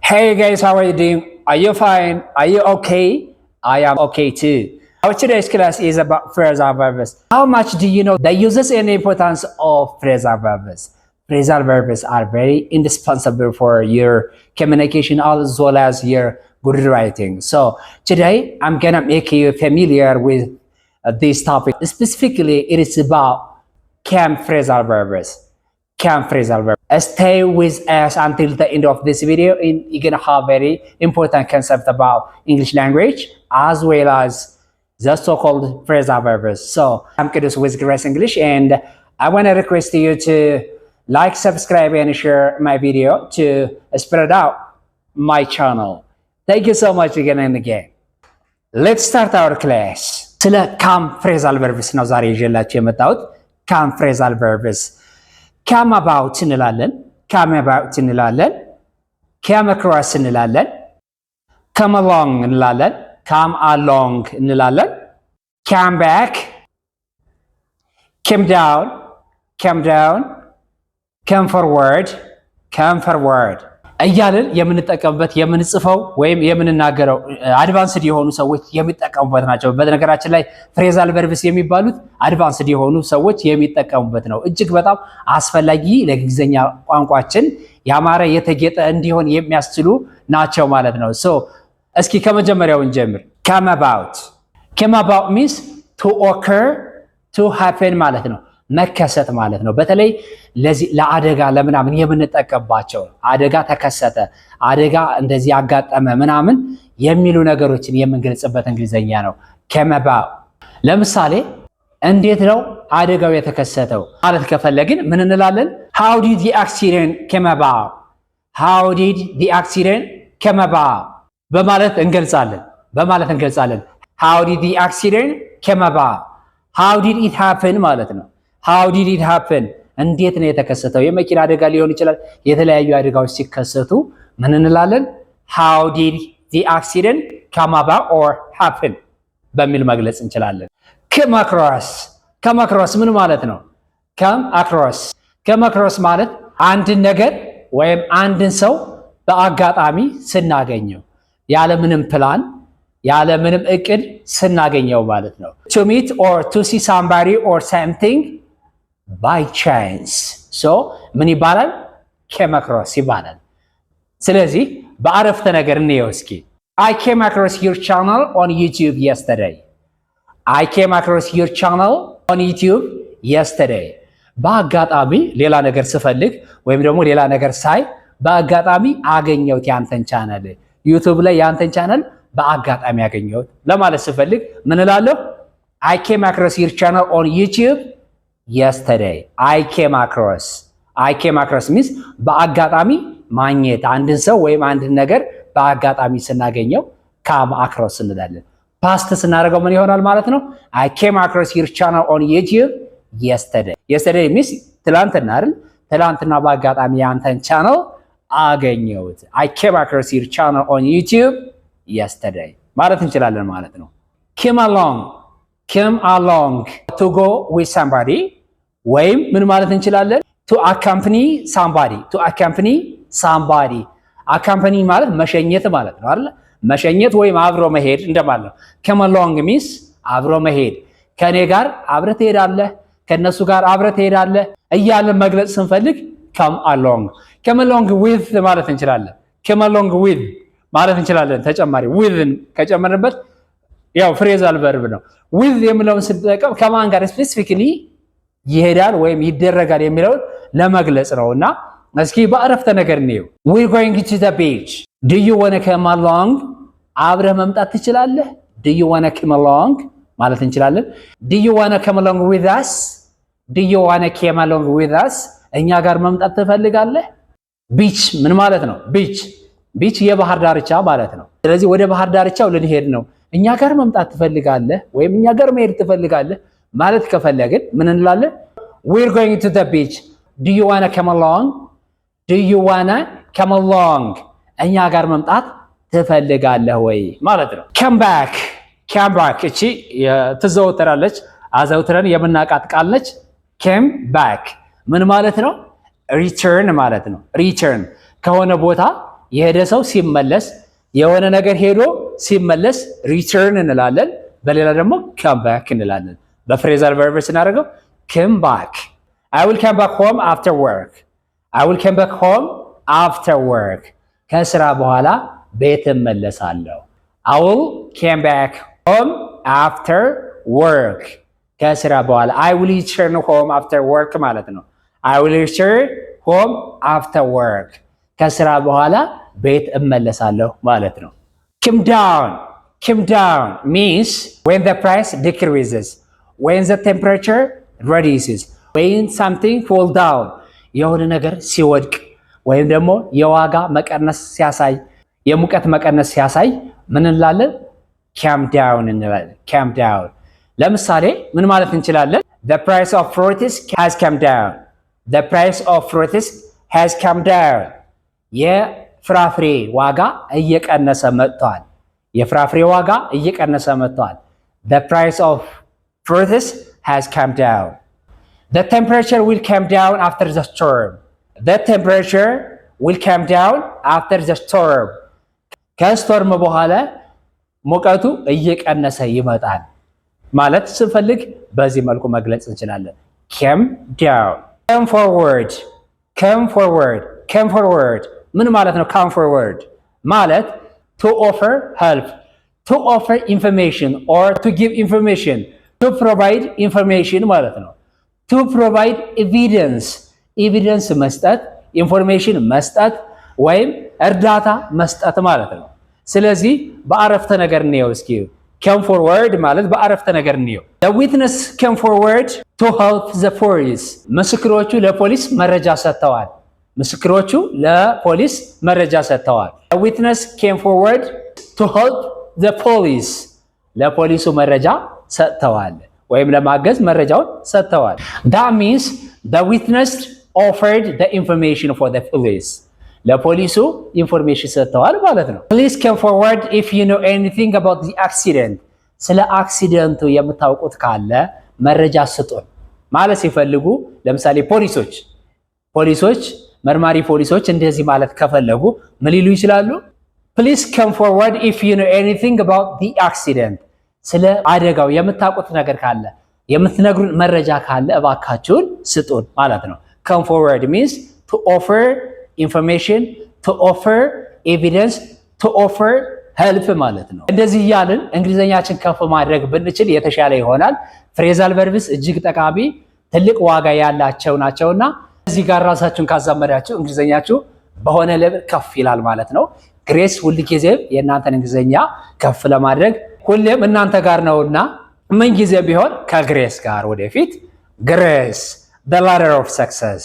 Hey guys, how are you doing? Are you fine? Are you okay? I am okay too. Our today's class is about phrasal verbs. How much do you know the uses and importance of phrasal verbs? Phrasal verbs are very indispensable for your communication as well as your good writing. So today I'm gonna make you familiar with this topic. Specifically, it is about cam phrasal verbs. Cam phrasal verbs. Stay with us until the end of this video and you're gonna have very important concept about English language as well as the so-called phrasal verbs. So I'm Kidus with Grace English and I want to request you to like, subscribe and share my video to spread out my channel. Thank you so much again and again. Let's start our class. ስለ ካም phrasal verbs ነው ዛሬ ይዤላችሁ የመጣሁት ካም phrasal verbs come about እንላለን come about እንላለን come across እንላለን come along እንላለን come along እንላለን come back come down come forward እያልን የምንጠቀምበት የምንጽፈው ወይም የምንናገረው አድቫንስድ የሆኑ ሰዎች የሚጠቀሙበት ናቸው። በነገራችን ላይ ፍሬዛል ቨርብስ የሚባሉት አድቫንስድ የሆኑ ሰዎች የሚጠቀሙበት ነው። እጅግ በጣም አስፈላጊ ለእንግሊዝኛ ቋንቋችን ያማረ የተጌጠ እንዲሆን የሚያስችሉ ናቸው ማለት ነው። እስኪ ከመጀመሪያው እንጀምር። come about means to occur, to happen ማለት ነው። መከሰት ማለት ነው። በተለይ ለዚህ ለአደጋ ለምናምን የምንጠቀምባቸው አደጋ ተከሰተ፣ አደጋ እንደዚህ ያጋጠመ ምናምን የሚሉ ነገሮችን የምንገልጽበት እንግሊዘኛ ነው come about። ለምሳሌ እንዴት ነው አደጋው የተከሰተው ማለት ከፈለግን ምን እንላለን? how did the accident come about በማለት እንገልጻለን how did the accident come about how did it happen ማለት ነው። how did it happen እንዴት ነው የተከሰተው? የመኪና አደጋ ሊሆን ይችላል። የተለያዩ አደጋዎች ሲከሰቱ ምን እንላለን? how did the accident come about or happen በሚል መግለጽ እንችላለን። come across ምን ማለት ነው? come across ማለት አንድን ነገር ወይም አንድን ሰው በአጋጣሚ ስናገኘው ያለምንም ፕላን ያለምንም እቅድ ስናገኘው ማለት ነው። to meet or to see somebody or something by chance ምን ይባላል? came across ይባላል። ስለዚህ በአረፍተ ነገር እንየው እስኪ። I came across your channel on YouTube yesterday በአጋጣሚ ሌላ ነገር ስፈልግ ወይም ደግሞ ሌላ ነገር ሳይ በአጋጣሚ አገኘሁት ያንተን ቻናል ዩቲዩብ ላይ ያንተን ቻናል በአጋጣሚ አገኘሁት ለማለት ስፈልግ ምን እላለሁ? I came across your channel on YouTube yesterday. I came across means በአጋጣሚ ማግኘት አንድን ሰው ወይም አንድን ነገር በአጋጣሚ ስናገኘው come across እንላለን። ፓስት ስናደርገው ምን ይሆናል ማለት ነው? I came across your channel on YouTube yesterday means ትላንትና አይደል? ትላንትና በአጋጣሚ ያንተን ቻናል አገኘሁት። I came across your channel on YouTube yesterday ማለት እንችላለን ማለት ነው። come along to go with somebody ወይም ምን ማለት እንችላለን? to accompany somebody accompany ማለት መሸኘት ማለት ነው አይደል? መሸኘት ወይም አብሮ መሄድ እንደማለት ነው። come along means አብሮ መሄድ፣ ከኔ ጋር አብረህ ትሄዳለህ፣ ከነሱ ጋር አብረህ ትሄዳለህ እያለን መግለጽ ስንፈልግ come along with ማለት እንችላለን። come along with ማለት እንችላለን። ተጨማሪ within ከጨመርንበት ያው ፍሬዛል ቨርብ ነው። with የሚለውን ስንጠቀም ከማን ጋር ስፔሲፊካሊ ይሄዳል ወይም ይደረጋል የሚለውን ለመግለጽ ነውና እስኪ በአረፍተ ነገር እንየው። we're going to the beach do you want to come along አብረህ መምጣት ትችላለህ? do you want to come along ማለት እንችላለን። do you want to come along with us እኛ ጋር መምጣት ትፈልጋለህ? ቢች ምን ማለት ነው? ቢች የባህር ዳርቻ ማለት ነው። ስለዚህ ወደ ባህር ዳርቻው ልንሄድ ነው፣ እኛ ጋር መምጣት ትፈልጋለህ ወይም እኛ ጋር መሄድ ትፈልጋለህ ማለት ከፈለግን ምን እንላለን? we're going to the beach do you want to come along እኛ ጋር መምጣት ትፈልጋለህ ወይ ማለት ነው። come back እቺ ትዘወተራለች፣ አዘውትረን የምናቃት ቃል ነች። come back ምን ማለት ነው? return ማለት ነው። return ከሆነ ቦታ የሄደ ሰው ሲመለስ የሆነ ነገር ሄዶ ሲመለስ ሪተርን እንላለን። በሌላ ደግሞ come back እንላለን። በፍሬዛል ቨርብ ስናደርገው come back I will come back home after work I will come back home after work ከስራ በኋላ ቤት እመለሳለሁ። I will come back home after work ከስራ በኋላ I will return home after work ማለት ነው። I will return home after work ከስራ በኋላ ቤት እመለሳለሁ ማለት ነው። come down means when the price decreases when the temperature reduces when something fall down የሆነ ነገር ሲወድቅ ወይም ደግሞ የዋጋ መቀነስ ሲያሳይ የሙቀት መቀነስ ሲያሳይ ምን እንላለን? come down እንላለን። come down ለምሳሌ ምን ማለት እንችላለን? the price of fruits has come down the price of fruits has come down የፍራፍሬ ዋጋ እየቀነሰ መጥቷል። የፍራፍሬ ዋጋ እየቀነሰ መጥቷል። the price of fruits has come down the temperature will come down after the storm the temperature will come down after the storm ከስቶርም በኋላ ሙቀቱ እየቀነሰ ይመጣል ማለት ስንፈልግ በዚህ መልኩ መግለጽ እንችላለን። come down come forward ምን ማለት ነው? come forward ማለት to offer help to offer information or to give information to provide information ማለት ነው። to provide evidence መስጠት ኢንፎርሜሽን መስጠት ወይም እርዳታ መስጠት ማለት ነው። ስለዚህ በአረፍተ ነገር እንየው እስኪ come forward ማለት በአረፍተ ነገር እንየው the witness came forward to help the police ምስክሮቹ ለፖሊስ መረጃ ሰጥተዋል። ምስክሮቹ ለፖሊስ መረጃ ሰጥተዋል። the witness came forward to help the police ለፖሊሱ መረጃ ሰጥተዋል ወይም ለማገዝ መረጃውን ሰጥተዋል። that means the witness offered the information for the police ለፖሊሱ ኢንፎርሜሽን ሰጥተዋል ማለት ነው። police came forward if you know anything about the accident ስለ አክሲደንቱ የምታውቁት ካለ መረጃ ስጡን ማለት ሲፈልጉ ለምሳሌ ፖሊሶች መርማሪ ፖሊሶች እንደዚህ ማለት ከፈለጉ ምን ሊሉ ይችላሉ? please come forward if you know anything about the accident ስለ አደጋው የምታውቁት ነገር ካለ የምትነግሩን መረጃ ካለ እባካችሁን ስጡን ማለት ነው። come forward means to offer information to offer evidence to offer help ማለት ነው። እንደዚህ እያልን እንግሊዘኛችን ከፍ ማድረግ ብንችል የተሻለ ይሆናል። ፍሬዛል ቨርብስ እጅግ ጠቃሚ ትልቅ ዋጋ ያላቸው ናቸውና እዚህ ጋር ራሳችሁን ካዛመዳችሁ እንግሊዘኛችሁ በሆነ ሌቭል ከፍ ይላል ማለት ነው። ግሬስ ሁልጊዜም የእናንተን እንግሊዘኛ ከፍ ለማድረግ ሁሌም እናንተ ጋር ነውና ምን ጊዜ ቢሆን ከግሬስ ጋር ወደፊት ግሬስ the ladder of success